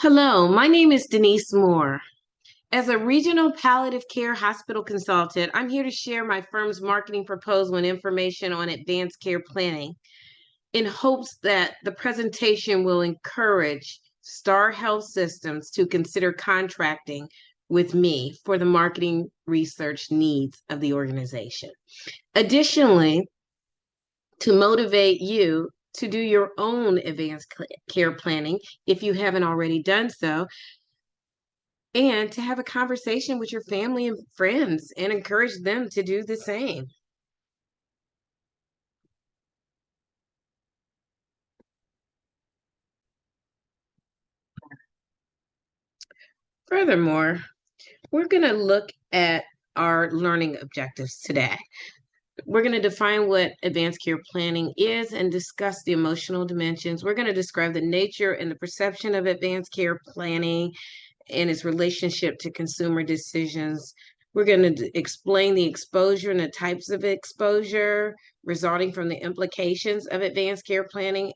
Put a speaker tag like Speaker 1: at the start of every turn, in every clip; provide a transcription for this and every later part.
Speaker 1: Hello, my name is Denise Moore. As a regional palliative care hospital consultant, I'm here to share my firm's marketing proposal and information on advanced care planning in hopes that the presentation will encourage Star Health Systems to consider contracting with me for the marketing research needs of the organization. Additionally, to motivate you to do your own advanced care planning if you haven't already done so, and to have a conversation with your family and friends and encourage them to do the same. Furthermore, we're going to look at our learning objectives today. We're going to define what advanced care planning is and discuss the emotional dimensions. We're going to describe the nature and the perception of advanced care planning and its relationship to consumer decisions. We're going to explain the exposure and the types of exposure resulting from the implications of advanced care planning,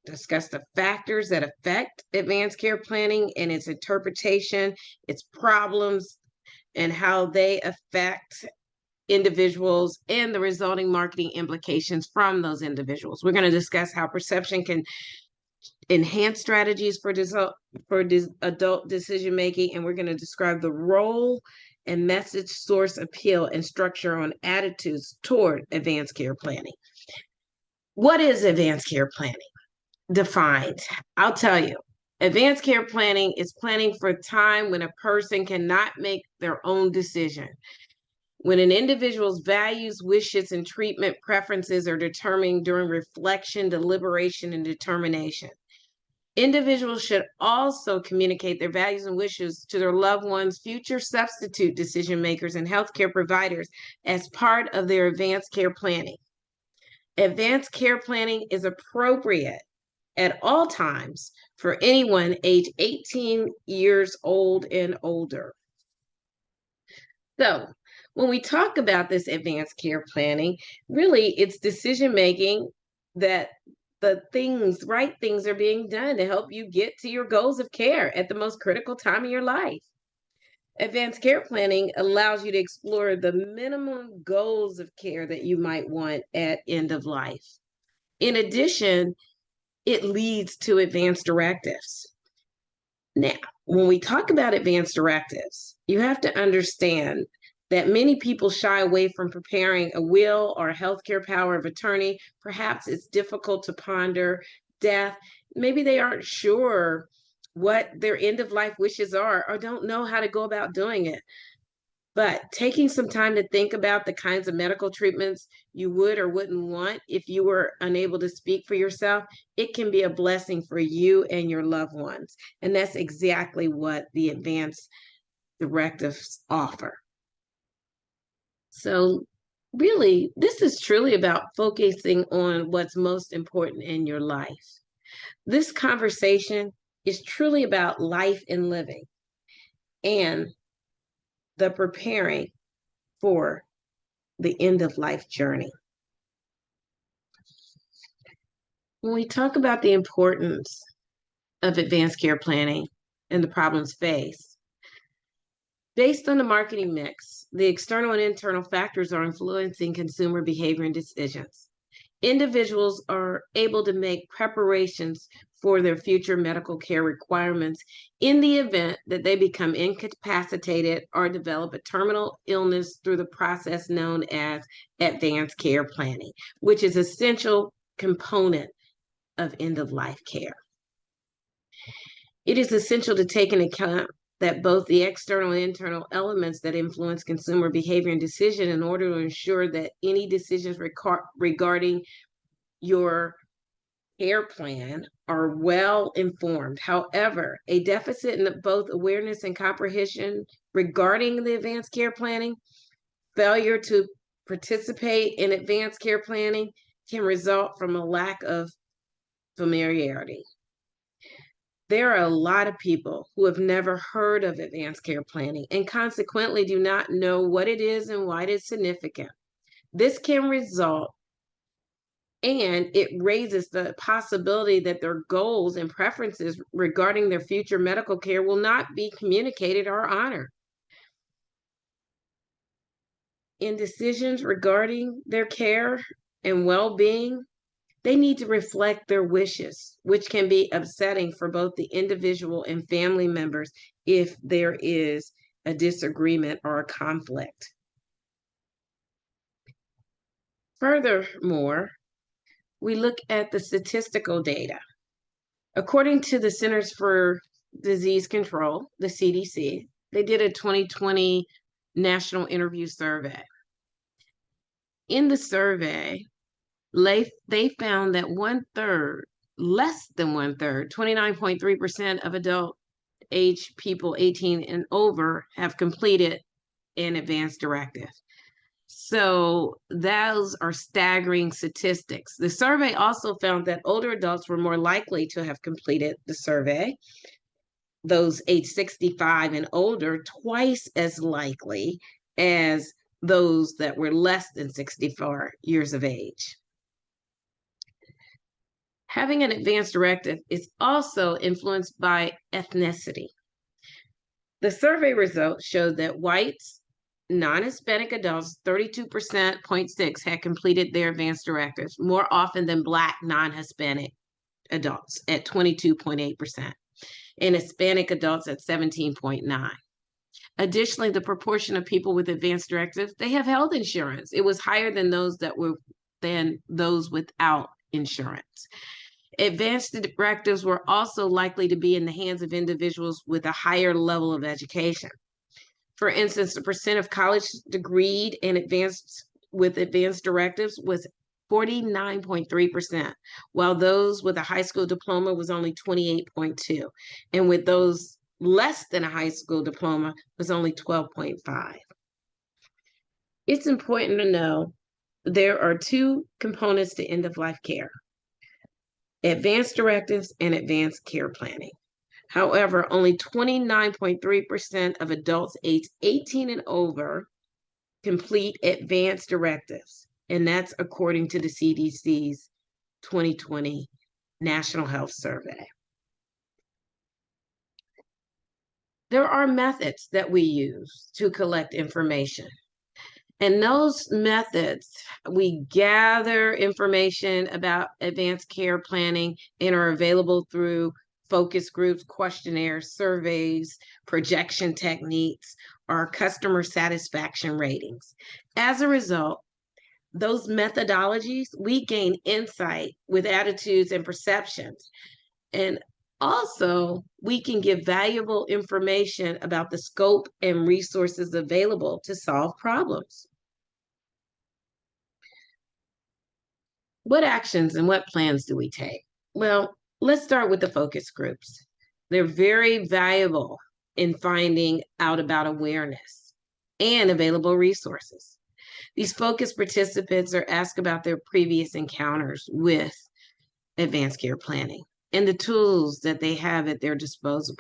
Speaker 1: discuss the factors that affect advanced care planning and its interpretation, its problems, and how they affect individuals and the resulting marketing implications from those individuals. We're going to discuss how perception can enhance strategies for adult decision making, and we're going to describe the role and message source appeal and structure on attitudes toward advanced care planning. What is advanced care planning? Defined. I'll tell you. Advanced care planning is planning for a time when a person cannot make their own decision. When an individual's values, wishes, and treatment preferences are determined during reflection, deliberation, and determination. Individuals should also communicate their values and wishes to their loved ones, future substitute decision makers, and healthcare providers as part of their advanced care planning. Advanced care planning is appropriate at all times for anyone age 18 years old and older. So, when we talk about this advanced care planning, really it's decision making that the right things are being done to help you get to your goals of care at the most critical time of your life. Advanced care planning allows you to explore the minimum goals of care that you might want at end of life. In addition, it leads to advanced directives. Now, when we talk about advanced directives, you have to understand that many people shy away from preparing a will or a healthcare power of attorney. Perhaps it's difficult to ponder death. Maybe they aren't sure what their end of life wishes are or don't know how to go about doing it. But taking some time to think about the kinds of medical treatments you would or wouldn't want if you were unable to speak for yourself, it can be a blessing for you and your loved ones. And that's exactly what the advanced directives offer. So really, this is truly about focusing on what's most important in your life. This conversation is truly about life and living and the preparing for the end of life journey. When we talk about the importance of advanced care planning and the problems faced, based on the marketing mix, the external and internal factors are influencing consumer behavior and decisions. Individuals are able to make preparations for their future medical care requirements in the event that they become incapacitated or develop a terminal illness through the process known as advanced care planning, which is an essential component of end-of-life care. It is essential to take into account that both the external and internal elements that influence consumer behavior and decision in order to ensure that any decisions regarding your care plan are well informed. However, a deficit in both awareness and comprehension regarding the advanced care planning, failure to participate in advanced care planning can result from a lack of familiarity. There are a lot of people who have never heard of advanced care planning and consequently do not know what it is and why it is significant. This can result And it raises the possibility that their goals and preferences regarding their future medical care will not be communicated or honored. In decisions regarding their care and well-being, they need to reflect their wishes, which can be upsetting for both the individual and family members if there is a disagreement or a conflict. Furthermore, we look at the statistical data. According to the Centers for Disease Control, the CDC, they did a 2020 national interview survey. In the survey, they found that less than one third, 29.3% of adult age people 18 and over have completed an advance directive. So those are staggering statistics. The survey also found that older adults were more likely to have completed the survey. Those age 65 and older, twice as likely as those that were less than 64 years of age. Having an advance directive is also influenced by ethnicity. The survey results showed that whites, non-Hispanic adults, 32.6% had completed their advance directives more often than Black non-Hispanic adults at 22.8%, and Hispanic adults at 17.9%. Additionally, the proportion of people with advance directives, they have health insurance. It was higher than those without insurance. Advanced directives were also likely to be in the hands of individuals with a higher level of education. For instance, the percent of college degreed and advanced directives was 49.3%, while those with a high school diploma was only 28.2%, and with those less than a high school diploma was only 12.5%. It's important to know there are two components to end-of-life care: advanced directives and advanced care planning. However, only 29.3% of adults aged 18 and over complete advanced directives, and that's according to the CDC's 2020 National Health Survey. There are methods that we use to collect information. And those methods, we gather information about advanced care planning and are available through focus groups, questionnaires, surveys, projection techniques, or customer satisfaction ratings. As a result, those methodologies, we gain insight with attitudes and perceptions. And also, we can give valuable information about the scope and resources available to solve problems. What actions and what plans do we take? Well, let's start with the focus groups. They're very valuable in finding out about awareness and available resources. These focus participants are asked about their previous encounters with advanced care planning and the tools that they have at their disposal.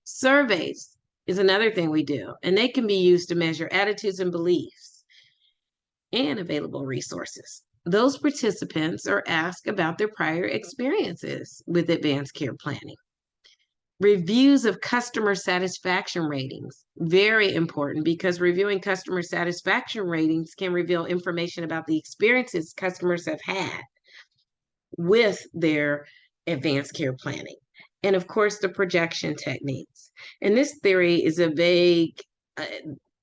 Speaker 1: Surveys is another thing we do, and they can be used to measure attitudes and beliefs and available resources. Those participants are asked about their prior experiences with advanced care planning. Reviews of customer satisfaction ratings, very important, because reviewing customer satisfaction ratings can reveal information about the experiences customers have had with their advanced care planning. And of course, the projection techniques. And this theory is a vague,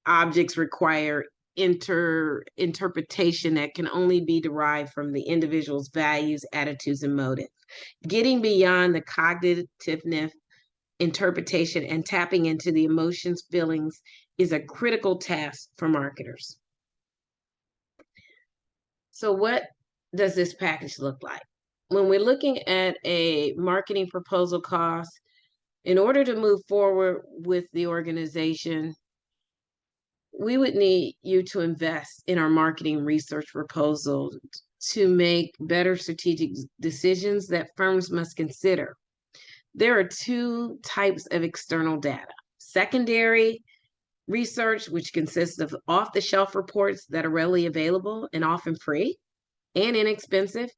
Speaker 1: objects require interpretation that can only be derived from the individual's values, attitudes, and motives. Getting beyond the cognitive interpretation and tapping into the emotions, feelings is a critical task for marketers. So what does this package look like? When we're looking at a marketing proposal cost, in order to move forward with the organization, we would need you to invest in our marketing research proposal to make better strategic decisions that firms must consider. There are two types of external data: secondary research, which consists of off-the-shelf reports that are readily available and often free, and inexpensive.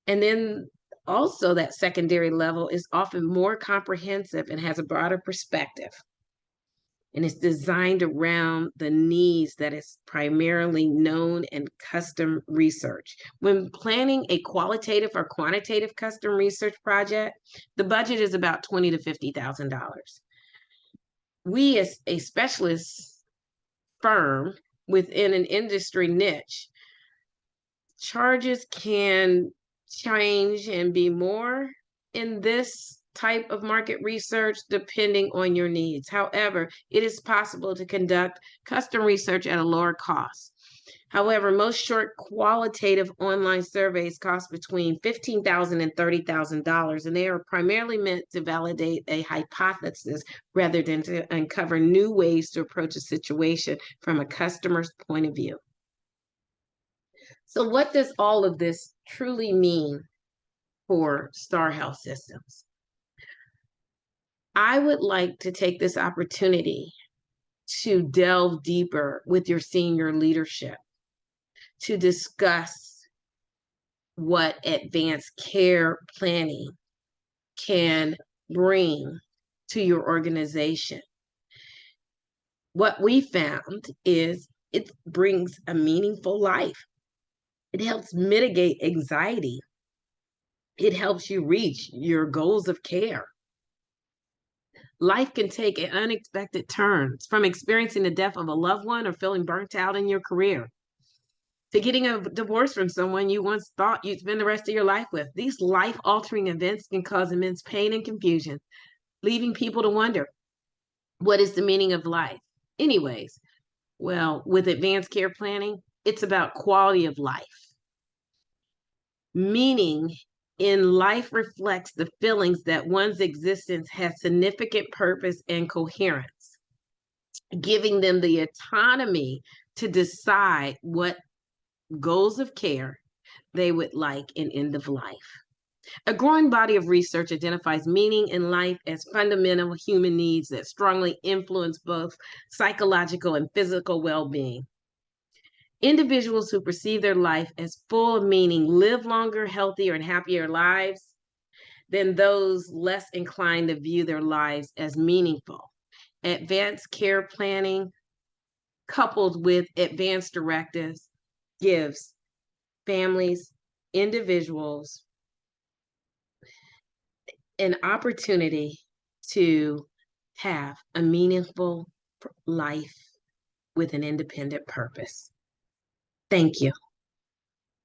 Speaker 1: And then also that secondary level is often more comprehensive and has a broader perspective. And it's designed around the needs that is primarily known and custom research. When planning a qualitative or quantitative custom research project, the budget is about $20,000 to $50,000. We, as a specialist firm within an industry niche, charges can change and be more in this type of market research depending on your needs. However, it is possible to conduct custom research at a lower cost. However, most short qualitative online surveys cost between $15,000 and $30,000, and they are primarily meant to validate a hypothesis rather than to uncover new ways to approach a situation from a customer's point of view. So what does all of this truly mean for Star Health Systems? I would like to take this opportunity to delve deeper with your senior leadership to discuss what advanced care planning can bring to your organization. What we found is it brings a meaningful life. It helps mitigate anxiety. It helps you reach your goals of care. Life can take unexpected turns, from experiencing the death of a loved one or feeling burnt out in your career to getting a divorce from someone you once thought you'd spend the rest of your life with. These life-altering events can cause immense pain and confusion, leaving people to wonder, what is the meaning of life? Anyways, well, with advanced care planning, it's about quality of life. Meaning in life reflects the feelings that one's existence has significant purpose and coherence, giving them the autonomy to decide what goals of care they would like in end of life. A growing body of research identifies meaning in life as fundamental human needs that strongly influence both psychological and physical well-being. Individuals who perceive their life as full of meaning live longer, healthier, and happier lives than those less inclined to view their lives as meaningful. Advanced care planning, coupled with advanced directives, gives families, individuals, an opportunity to have a meaningful life with an independent purpose. Thank you.